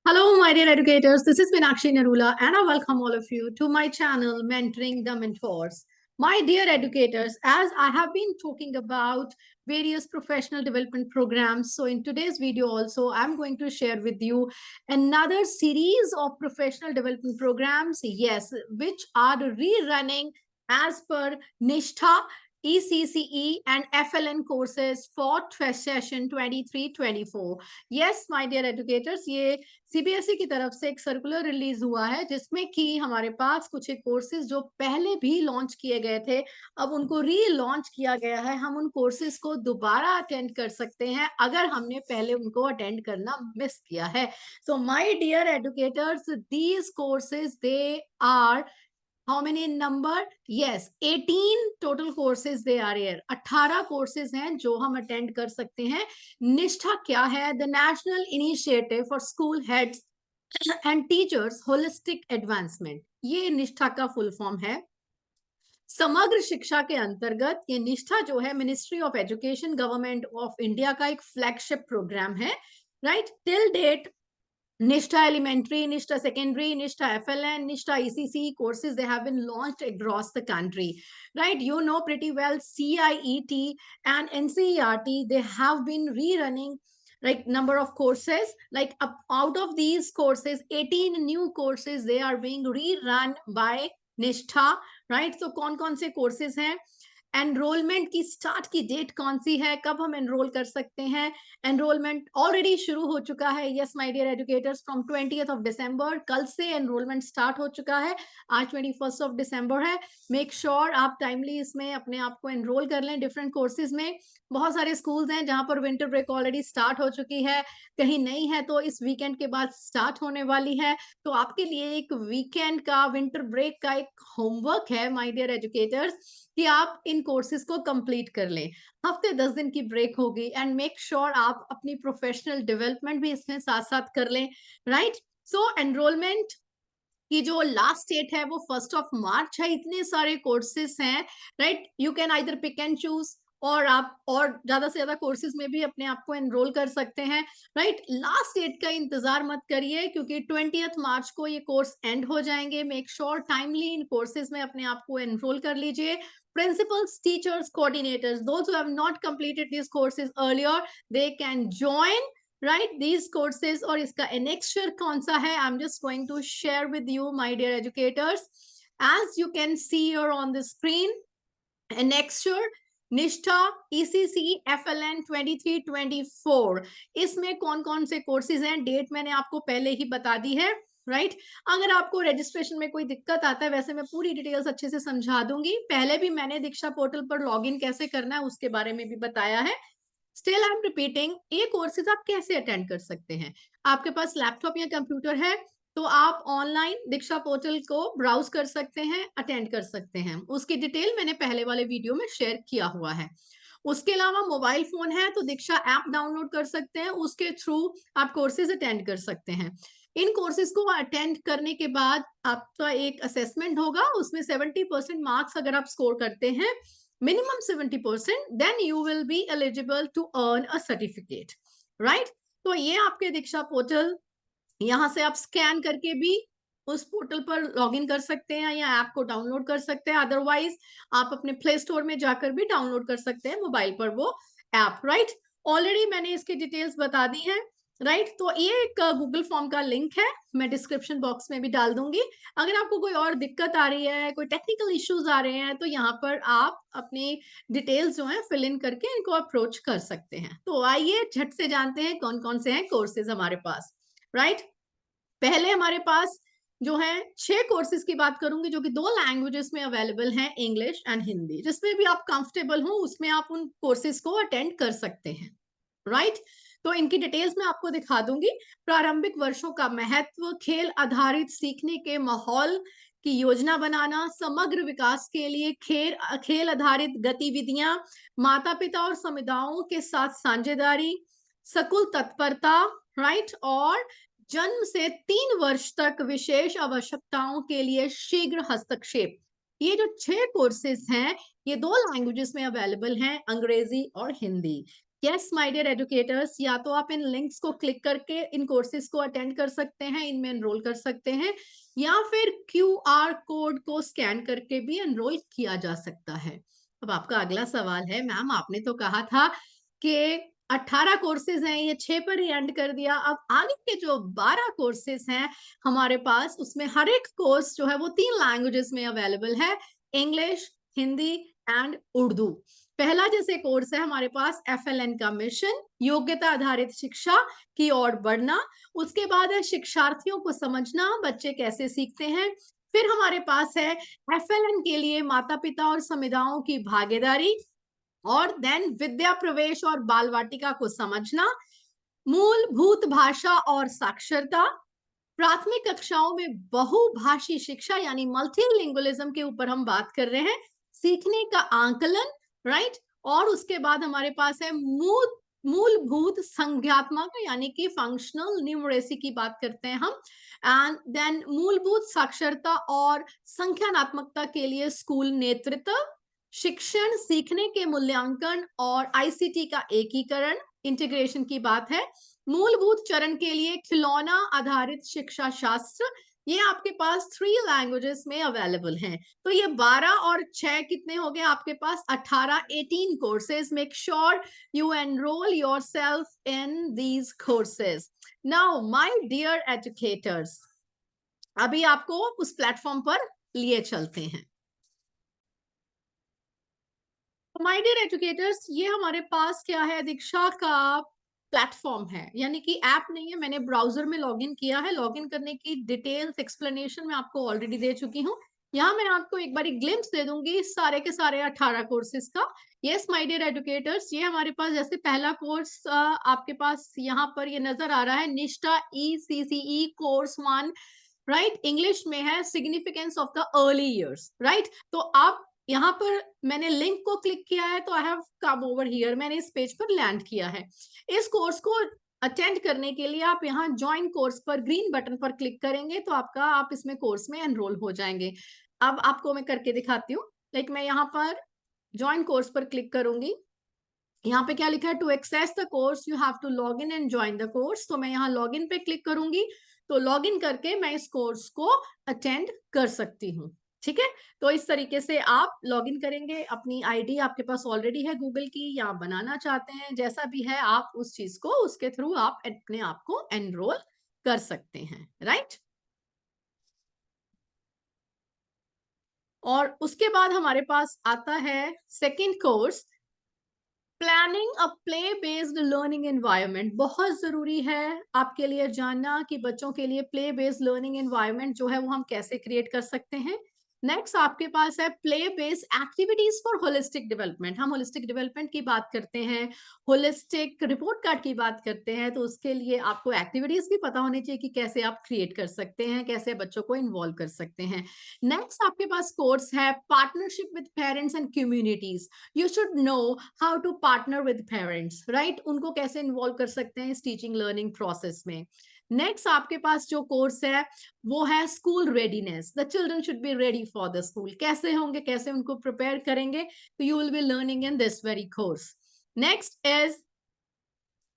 Hello, my dear educators. This is Meenakshi Narula, and I welcome all of you to my channel, Mentoring the Mentors. My dear educators, as I have been talking about various professional development programs, so in today's video also, I'm going to share with you another series of professional development programs, yes, which are rerunning as per Nishtha, ECCE and FLN courses for session 23-24. Yes, my dear educators, ये CBSE की तरफ से एक circular release हुआ है जिसमें कि हमारे पास कुछ एक कोर्सेज जो पहले भी लॉन्च किए गए थे, अब उनको री लॉन्च किया गया है। हम उन कोर्सेज को दोबारा अटेंड कर सकते हैं अगर हमने पहले उनको अटेंड करना मिस किया है। So my dear educators, these courses they are how many in number? Yes, 18 total courses they are here. 18 courses हैं जो हम attend कर सकते हैं। निष्ठा क्या है? The National Initiative for School Heads and Teachers Holistic Advancement, ये निष्ठा का फुल फॉर्म है। समग्र शिक्षा के अंतर्गत ये निष्ठा जो है ministry of education government of India का एक फ्लैगशिप प्रोग्राम है। Right, till date Nishta Elementary, Nishta Secondary, Nishta FLN, Nishta ECC courses, they have been launched across the country, right? You know pretty well CIET and NCERT, they have been rerunning like number of courses, like out of these courses, 18 new courses, they are being rerun by Nishtha, right? So कौन-कौन से courses हैं? Enrolment की start की date कौन सी है, कब हम enrol कर सकते हैं? एनरोलमेंट ऑलरेडी शुरू हो चुका है। Yes my dear educators, from 20th of December, कल से एनरोलमेंट स्टार्ट हो चुका है। आज 21st ऑफ दिसंबर है। मेक श्योर आप टाइमली इसमें अपने आप को एनरोल कर लें। डिफरेंट कोर्सेज में बहुत सारे स्कूल्स हैं जहां पर विंटर ब्रेक ऑलरेडी स्टार्ट हो चुकी है, कहीं नहीं है तो इस वीकेंड के बाद स्टार्ट होने वाली है। तो आपके लिए एक वीकेंड का, विंटर ब्रेक का एक होमवर्क है माय डियर एजुकेटर्स कि आप इन कोर्सेज को कंप्लीट कर लें। हफ्ते 10 दिन की ब्रेक होगी एंड मेक श्योर आप अपनी प्रोफेशनल डेवलपमेंट भी इसमें साथ साथ कर लें। राइट, सो एनरोलमेंट की जो लास्ट डेट है वो 1 मार्च है। इतने सारे कोर्सेज हैं, right, you can either pick and choose, और आप और ज्यादा से ज्यादा कोर्सेज में भी अपने आप को एनरोल कर सकते हैं। राइट, लास्ट डेट का इंतजार मत करिए क्योंकि 20th मार्च को ये कोर्स एंड हो जाएंगे। मेक श्योर टाइमली इन कोर्सेज में अपने आप को एनरोल कर लीजिए। Principals, teachers, coordinators, those who have not completed these courses earlier, they can join, right, these courses। और इसका annexure कौन सा है, I'm just going to share with you my dear educators, as you can see here on the screen, annexure निष्ठा ECC FLN 23-24, इसमें कौन कौन से कोर्सेज हैं, डेट मैंने आपको पहले ही बता दी है। राइट, अगर आपको रजिस्ट्रेशन में कोई दिक्कत आता है, वैसे मैं पूरी डिटेल्स अच्छे से समझा दूंगी। पहले भी मैंने दीक्षा पोर्टल पर लॉगिन कैसे करना है उसके बारे में भी बताया है। स्टिल आई एम रिपीटिंग, ये कोर्सेज आप कैसे अटेंड कर सकते हैं? आपके पास लैपटॉप या कंप्यूटर है तो आप ऑनलाइन दीक्षा पोर्टल को ब्राउज कर सकते हैं, अटेंड कर सकते हैं। उसकी डिटेल मैंने पहले वाले वीडियो में शेयर किया हुआ है। उसके अलावा मोबाइल फोन है तो दीक्षा ऐप डाउनलोड कर सकते हैं, उसके थ्रू आप कोर्सेज अटेंड कर सकते हैं। इन कोर्सेज को अटेंड करने के बाद आपका एक असेसमेंट होगा, उसमें 70% मार्क्स अगर आप स्कोर करते हैं, minimum 70%, then you will be eligible to earn a certificate, right? तो ये आपके दीक्षा पोर्टल, यहाँ से आप स्कैन करके भी उस पोर्टल पर लॉगिन कर सकते हैं या ऐप को डाउनलोड कर सकते हैं। अदरवाइज आप अपने प्ले स्टोर में जाकर भी डाउनलोड कर सकते हैं मोबाइल पर वो ऐप। राइट, ऑलरेडी मैंने इसकी डिटेल्स बता दी हैं। राइट, तो ये एक गूगल फॉर्म का लिंक है, मैं डिस्क्रिप्शन बॉक्स में भी डाल दूंगी। अगर आपको कोई और दिक्कत आ रही है, कोई टेक्निकल इश्यूज आ रहे हैं, तो यहाँ पर आप अपनी डिटेल्स जो है फिल इन करके इनको अप्रोच कर सकते हैं। तो आइए झट से जानते हैं कौन कौन से हैं कोर्सेज हमारे पास। राइट, पहले हमारे पास जो है 6 कोर्सेज की बात करूंगी जो कि 2 लैंग्वेजेस में अवेलेबल हैं, इंग्लिश एंड हिंदी। जिसमें भी आप कंफर्टेबल हो उसमें आप उन कोर्सेज को अटेंड कर सकते हैं। राइट, तो इनकी डिटेल्स मैं आपको दिखा दूंगी। प्रारंभिक वर्षों का महत्व, खेल आधारित सीखने के माहौल की योजना बनाना, समग्र विकास के लिए खेल आधारित गतिविधियां, माता पिता और समुदायों के साथ साझेदारी, स्कूल तत्परता, राइट, और जन्म से 3 वर्ष तक विशेष आवश्यकताओं के लिए शीघ्र हस्तक्षेप। ये जो 6 कोर्सेज हैं ये 2 लैंग्वेजेस में अवेलेबल हैं, अंग्रेजी और Hindi. Yes my dear educators, या तो आप इन लिंक्स को क्लिक करके इन कोर्सेज को अटेंड कर सकते हैं, इनमें एनरोल कर सकते हैं, या फिर QR कोड को स्कैन करके भी एनरोल किया जा सकता है। अब आपका अगला सवाल है, मैम आपने तो कहा था कि 18 कोर्सेज हैं, ये 6 पर ही एंड कर दिया, अब आगे के जो 12 कोर्सेज हैं हमारे पास, उसमें हर एक कोर्स जो है वो 3 लैंग्वेजेस में अवेलेबल है, इंग्लिश, हिंदी एंड उर्दू। पहला जैसे कोर्स है हमारे पास FLN का मिशन, योग्यता आधारित शिक्षा की ओर बढ़ना। उसके बाद है शिक्षार्थियों को समझना, बच्चे कैसे सीखते हैं। फिर हमारे पास है FLN के लिए माता पिता और समुदायों की भागीदारी, और देन विद्या प्रवेश और बाल वाटिका को समझना, मूलभूत भाषा और साक्षरता, प्राथमिक कक्षाओं में बहुभाषी शिक्षा यानी मल्टीलिंगुअलिज्म के ऊपर हम बात कर रहे हैं, सीखने का आंकलन, राइट। और उसके बाद हमारे पास है मूलभूत संज्ञात्मक यानी कि फंक्शनल न्यूमरेसी की बात करते हैं हम, एंड देन मूलभूत साक्षरता और संख्यानात्मकता के लिए स्कूल नेतृत्व, शिक्षण सीखने के मूल्यांकन और ICT का एकीकरण, इंटीग्रेशन की बात है, मूलभूत चरण के लिए खिलौना आधारित शिक्षा शास्त्र। ये आपके पास 3 लैंग्वेजेस में अवेलेबल हैं। तो ये 12 और 6 कितने हो गए आपके पास, 18 courses. Make sure you enroll yourself in these courses. Now my dear educators, अभी आपको उस प्लेटफॉर्म पर लिए चलते हैं। माय डियर एजुकेटर्स, ये हमारे पास क्या है, दीक्षा का प्लेटफॉर्म है, यानी कि ऐप नहीं है। मैंने ब्राउजर में लॉगिन किया है, लॉगिन करने की डिटेल्स एक्सप्लेनेशन मैं आपको ऑलरेडी दे चुकी हूँ। यहाँ मैं आपको एक बार ग्लिम्स दे दूंगी सारे के सारे 18 कोर्सेज का। यस माय डियर एजुकेटर्स, ये हमारे पास जैसे पहला कोर्स आपके पास यहाँ पर ये नजर आ रहा है, निष्ठा ECCE कोर्स 1, राइट, इंग्लिश में है, significance of the early years, right. तो आप यहाँ पर मैंने लिंक को क्लिक किया है, तो I have come over here, मैंने इस पेज पर लैंड किया है। इस कोर्स को अटेंड करने के लिए आप यहाँ ज्वाइन कोर्स पर ग्रीन बटन पर क्लिक करेंगे तो आप इसमें कोर्स में एनरोल हो जाएंगे। अब आपको मैं करके दिखाती हूँ। लाइक मैं यहाँ पर ज्वाइन कोर्स पर क्लिक करूंगी, यहाँ पे क्या लिखा है, to access the course you have to log in and join the course. तो मैं यहाँ लॉग इन पे क्लिक करूंगी, तो लॉग इन करके मैं इस कोर्स को अटेंड कर सकती हूँ। ठीक है, तो इस तरीके से आप लॉग इन करेंगे, अपनी आईडी आपके पास ऑलरेडी है गूगल की, या बनाना चाहते हैं, जैसा भी है आप उस चीज को, उसके थ्रू आप अपने आप को एनरोल कर सकते हैं, राइट। और उसके बाद हमारे पास आता है second course, planning a play based learning environment. बहुत जरूरी है आपके लिए जानना कि बच्चों के लिए प्ले बेस्ड लर्निंग एनवायरनमेंट जो है वो हम कैसे क्रिएट कर सकते हैं। नेक्स्ट आपके पास है play based activities for holistic development. हम होलिस्टिक डेवलपमेंट की बात करते हैं, होलिस्टिक रिपोर्ट कार्ड की बात करते हैं, तो उसके लिए आपको एक्टिविटीज भी पता होनी चाहिए कि कैसे आप क्रिएट कर सकते हैं, कैसे बच्चों को इन्वॉल्व कर सकते हैं। नेक्स्ट आपके पास कोर्स है partnership with parents and communities. You should know how to partner with parents, right, उनको कैसे इन्वॉल्व कर सकते हैं इस टीचिंग लर्निंग प्रोसेस में। नेक्स्ट आपके पास जो कोर्स है वो है school readiness. The children should be ready for the school. कैसे होंगे, कैसे उनको प्रिपेयर करेंगे, तो you will be learning in this very course. Next is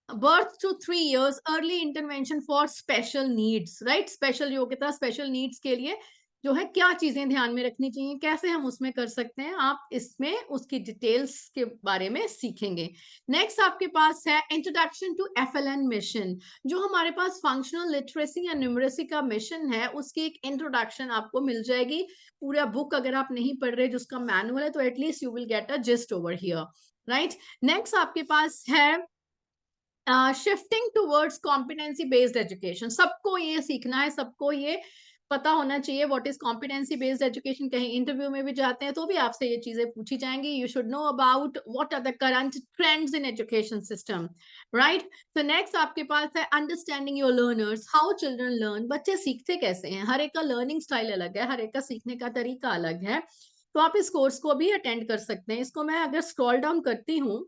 birth to 3 years early intervention for special needs, right। Special योग्यता, special needs के लिए जो है क्या चीजें ध्यान में रखनी चाहिए, कैसे हम उसमें कर सकते हैं, आप इसमें उसकी डिटेल्स के बारे में सीखेंगे। नेक्स्ट आपके पास है इंट्रोडक्शन टू FLN मिशन। जो हमारे पास फंक्शनल लिटरेसी या न्यूमरेसी का मिशन है, उसकी एक इंट्रोडक्शन आपको मिल जाएगी। पूरा बुक अगर आप नहीं पढ़ रहे जिसका मैनुअल है, तो at least you will get a gist over here, right. Next आपके पास है shifting towards competency based education. सबको ये सीखना है, सबको ये पता होना चाहिए what is competency based education. कहीं इंटरव्यू में भी जाते हैं तो भी आपसे ये चीजें पूछी जाएंगी। You should know about what are the current trends in education system, right. तो नेक्स्ट आपके पास है understanding your learners, how children learn. बच्चे सीखते कैसे हैं, हर एक का लर्निंग स्टाइल अलग है, हर एक का सीखने का तरीका अलग है। तो आप इस कोर्स को भी अटेंड कर सकते हैं। इसको मैं अगर स्क्रॉल डाउन करती हूँ,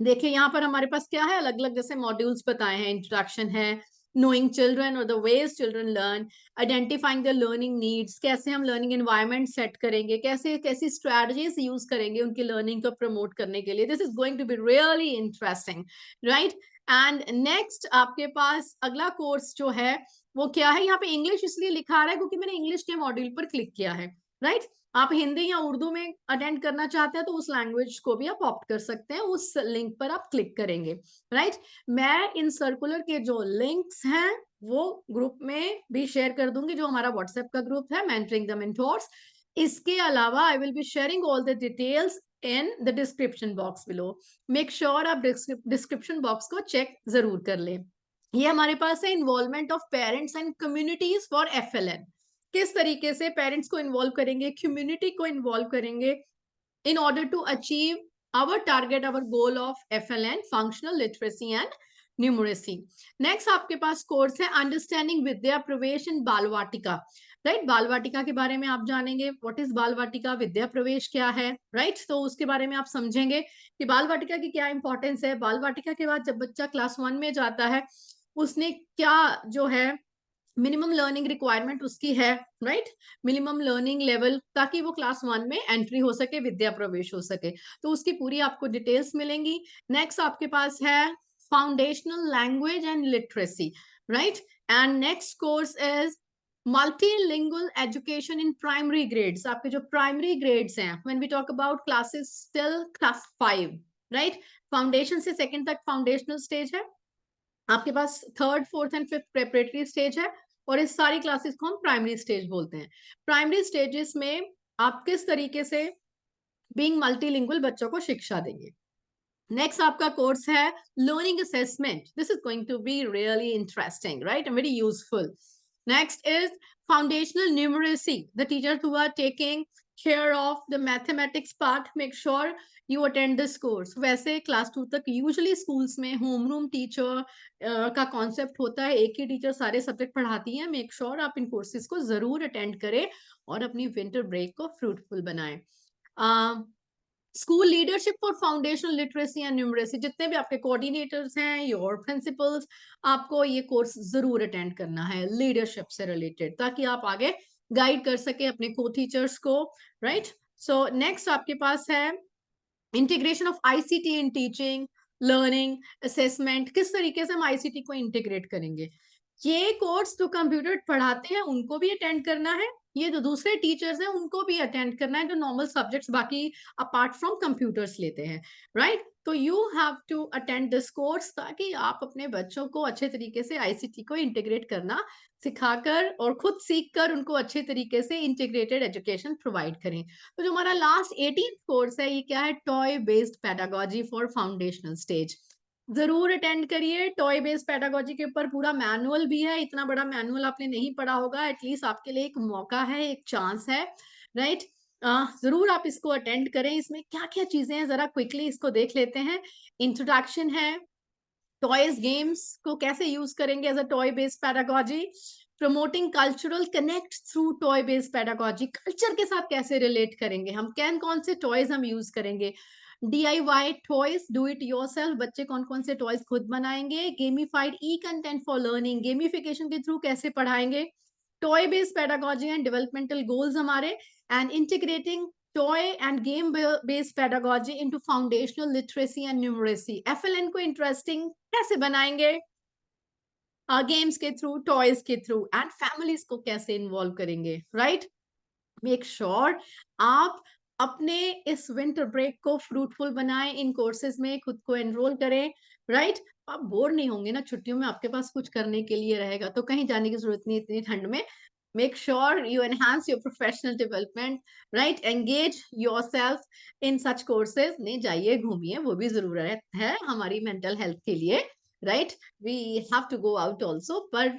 देखिए यहाँ पर हमारे पास क्या है, अलग अलग जैसे मॉड्यूल्स बताए हैं, इंट्रोडक्शन है, knowing children or the ways children learn, identifying their learning needs, कैसे हम learning environment set करेंगे, कैसे कैसी strategies use करेंगे उनकी learning को promote करने के लिए. This is going to be really interesting, right? And next आपके पास अगला कोर्स जो है वो क्या है, यहाँ पे इंग्लिश इसलिए लिखा आ रहा है क्योंकि मैंने इंग्लिश के मॉड्यूल पर क्लिक किया है, राइट? आप हिंदी या उर्दू में अटेंड करना चाहते हैं तो उस लैंग्वेज को भी आप ऑप्ट कर सकते हैं, उस लिंक पर आप क्लिक करेंगे, राइट? मैं इन सर्कुलर के जो लिंक्स हैं वो ग्रुप में भी शेयर कर दूंगी, जो हमारा व्हाट्सएप का ग्रुप है मेंटरिंग द मेंटोर्स. इसके अलावा I will be sharing all the details in the description box below. Make sure आप डिस्क्रिप्शन बॉक्स को चेक जरूर कर लें. ये हमारे पास है involvement of parents and communities for FLN. किस तरीके से पेरेंट्स को इन्वॉल्व करेंगे, कम्युनिटी को इन्वॉल्व करेंगे in order to achieve our target, our goal of FLN, functional literacy and numeracy. Next आपके पास कोर्स है अंडरस्टैंडिंग विद्या प्रवेश इन बाल वाटिका, राइट? बाल वाटिका के बारे में आप जानेंगे, व्हाट इज बाल वाटिका, विद्या प्रवेश क्या है, राइट? तो उसके बारे में आप समझेंगे कि बाल वाटिका की क्या इंपॉर्टेंस है. बाल वाटिका के बाद जब बच्चा क्लास 1 में जाता है उसने क्या जो है मिनिमम लर्निंग रिक्वायरमेंट उसकी है, राइट? मिनिमम लर्निंग लेवल, ताकि वो क्लास 1 में एंट्री हो सके, विद्या प्रवेश हो सके. तो उसकी पूरी आपको डिटेल्स मिलेंगी. नेक्स्ट आपके पास है foundational language and literacy, right? And next course is multilingual education in primary grades. आपके जो प्राइमरी ग्रेड्स हैं, when we talk about classes till class 5, right? Foundation से सेकंड तक फाउंडेशनल स्टेज है, आपके पास third fourth and fifth preparatory stage है, और इस सारी क्लासेस को हम प्राइमरी स्टेज बोलते हैं. प्राइमरी स्टेजेस में आप किस तरीके से बीइंग मल्टीलिंगुअल बच्चों को शिक्षा देंगे. नेक्स्ट आपका कोर्स है learning assessment. This is going to be really interesting, right, and very useful. Next is foundational numeracy. The teachers who are taking care of the mathematics part, make sure you attend this course. वैसे class 2 तक usually schools में home room teacher का concept होता है, एक ही teacher सारे subject पढ़ाती है. मेक श्योर आप इन कोर्सेज को जरूर अटेंड करें और अपनी विंटर ब्रेक को फ्रूटफुल बनाएं. School leadership for foundational literacy and numeracy, जितने भी आपके कोऑर्डिनेटर्स हैं, योर प्रिंसिपल्स, आपको ये कोर्स जरूर अटेंड करना है लीडरशिप से रिलेटेड, ताकि आप आगे गाइड कर सके अपने को टीचर्स को, राइट? सो नेक्स्ट आपके पास है integration of ICT in teaching, learning, assessment. किस तरीके से हम ICT को इंटीग्रेट करेंगे. ये कोर्स जो कंप्यूटर पढ़ाते हैं उनको भी अटेंड करना है, ये जो दूसरे टीचर्स हैं उनको भी अटेंड करना है, जो नॉर्मल सब्जेक्ट्स बाकी अपार्ट फ्रॉम कंप्यूटर्स लेते हैं, राइट? तो you have to attend this course, ताकि आप अपने बच्चों को अच्छे तरीके से ICT को इंटीग्रेट करना सिखाकर और खुद सीखकर उनको अच्छे तरीके से इंटीग्रेटेड एजुकेशन प्रोवाइड करें. तो जो हमारा लास्ट 18th कोर्स है, ये क्या है, toy based pedagogy for foundational stage. जरूर अटेंड करिए. टॉय बेस्ड पेडागोजी के ऊपर पूरा मैनुअल भी है. इतना बड़ा मैनुअल आपने नहीं पढ़ा होगा, एटलीस्ट आपके लिए एक मौका है, एक चांस है, राइट? जरूर आप इसको अटेंड करें. इसमें क्या क्या चीजें हैं जरा क्विकली इसको देख लेते हैं. इंट्रोडक्शन है, टॉयज गेम्स को कैसे यूज करेंगे as a toy based pedagogy, promoting cultural connect through toy based pedagogy, culture के साथ कैसे रिलेट करेंगे हम, कौन से टॉयज हम यूज करेंगे, DIY toys, do it yourself, बच्चे कौन कौन से टॉयज खुद बनाएंगे, gamified content for learning, gamification के थ्रू कैसे पढ़ाएंगे, toy based pedagogy and developmental goals हमारे, and integrating toy and game based pedagogy into foundational literacy and numeracy. FLN को interesting कैसे बनाएंगे, गेम्स के थ्रू, टॉयज के थ्रू, एंड फैमिलीज को कैसे इन्वॉल्व करेंगे, राइट? मेक श्योर आप अपने इस विंटर ब्रेक को फ्रूटफुल बनाएं, इन कोर्सेज में खुद को एनरोल करें, राइट? आप बोर नहीं होंगे ना छुट्टियों में, आपके पास कुछ करने के लिए रहेगा, तो कहीं जाने की जरूरत नहीं इतनी ठंड में. Make sure you enhance your professional development, right? Engage yourself in such courses. नहीं जाइए, घूमिए, वो भी जरूरत है हमारी मेंटल हेल्थ के लिए, right? We have to go out also, पर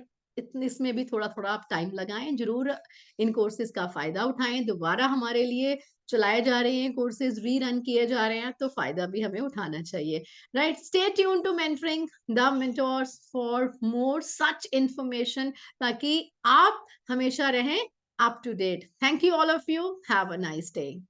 इसमें भी थोड़ा थोड़ा आप टाइम लगाएं, जरूर इन कोर्सेज का फायदा उठाएं. दोबारा हमारे लिए चलाए जा रहे हैं कोर्सेज, रीरन किए जा रहे हैं, तो फायदा भी हमें उठाना चाहिए, right? Stay tune to mentoring the mentors for more such information, ताकि आप हमेशा रहें up to date. Thank you all of you. Have a nice day.